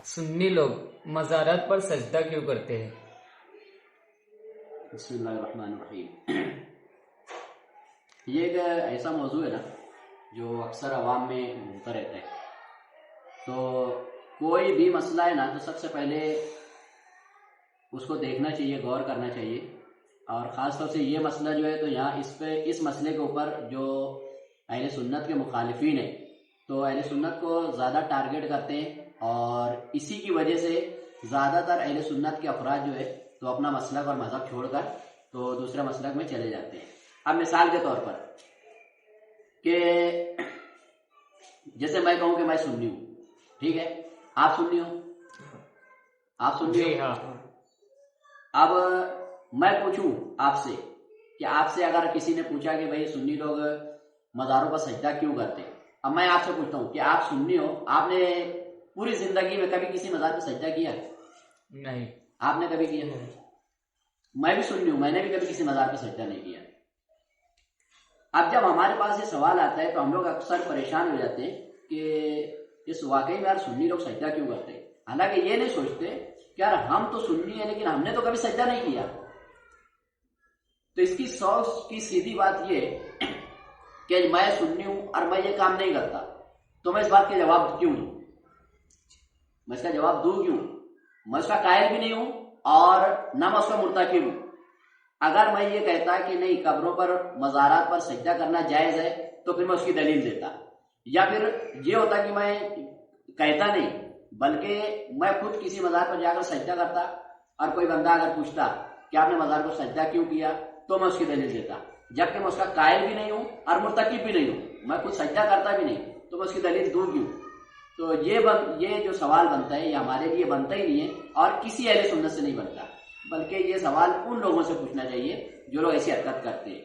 سنی لوگ مزارات پر سجدہ کیوں کرتے ہیں؟ بسم اللہ الرحمن الرحیم۔ یہ ایک ایسا موضوع ہے نا جو اکثر عوام میں گھومتا رہتا ہے۔ تو کوئی بھی مسئلہ ہے نا تو سب سے پہلے اس کو دیکھنا چاہیے، غور کرنا چاہیے، اور خاص طور سے یہ مسئلہ جو ہے تو یہاں اس مسئلے کے اوپر جو اہل سنت کے مخالفین ہیں تو اہل سنت کو زیادہ ٹارگٹ کرتے ہیں، اور اسی کی وجہ سے زیادہ تر اہل سنت کے افراد جو ہے تو اپنا مسلک اور مذہب چھوڑ کر تو دوسرے مسلک میں چلے جاتے ہیں۔ اب مثال کے طور پر کہ جیسے میں کہوں کہ میں سنی ہوں، ٹھیک ہے، آپ سنی ہو، آپ سنی ہو، اب میں پوچھوں آپ سے کہ آپ سے اگر کسی نے پوچھا کہ بھائی سنی لوگ مزاروں پر سجدہ کیوں کرتے ہیں، اب میں آپ سے پوچھتا ہوں کہ آپ سنی ہو، آپ نے پوری زندگی میں کبھی کسی مزار پہ سجدہ کیا؟ نہیں۔ آپ نے کبھی کیا؟ میں بھی سنی ہوں، میں نے بھی کبھی کسی مزار پہ سجدہ نہیں کیا۔ اب جب ہمارے پاس یہ سوال آتا ہے تو ہم لوگ اکثر پریشان ہو جاتے ہیں کہ اس واقعی میں یار سنی لوگ سجدہ کیوں کرتے ہیں، حالانکہ یہ نہیں سوچتے کہ یار ہم تو سنی ہیں لیکن ہم نے تو کبھی سجدہ نہیں کیا۔ تو اس کی سوچ کی سیدھی بات یہ کہ میں سنی ہوں اور میں یہ کام نہیں کرتا، تو میں اس بات کا جواب کیوں دوں؟ میں اس کا جواب دوں کیوں؟ میں اس کا قائل بھی نہیں ہوں اور نہ میں اس کا مرتکب ہوں۔ اگر میں یہ کہتا کہ نہیں قبروں پر مزارات پر سجدہ کرنا جائز ہے تو پھر میں اس کی دلیل دیتا، یا پھر یہ ہوتا کہ میں کہتا نہیں بلکہ میں خود کسی مزار پر جا کر سجدہ کرتا، اور کوئی بندہ اگر پوچھتا کہ آپ نے مزار پر سجدہ کیوں کیا تو میں اس کی دلیل دیتا، جبکہ میں اس کا قائل بھی نہیں ہوں اور مرتکب بھی نہیں ہوں، میں خود سجدہ کرتا بھی نہیں تو میں اس کی دلیل دوں کیوں؟ تو یہ جو سوال بنتا ہے یہ ہمارے لیے بنتا ہی نہیں ہے، اور کسی اہل سنت سے نہیں بنتا، بلکہ یہ سوال ان لوگوں سے پوچھنا چاہیے جو لوگ ایسی حرکت کرتے ہیں۔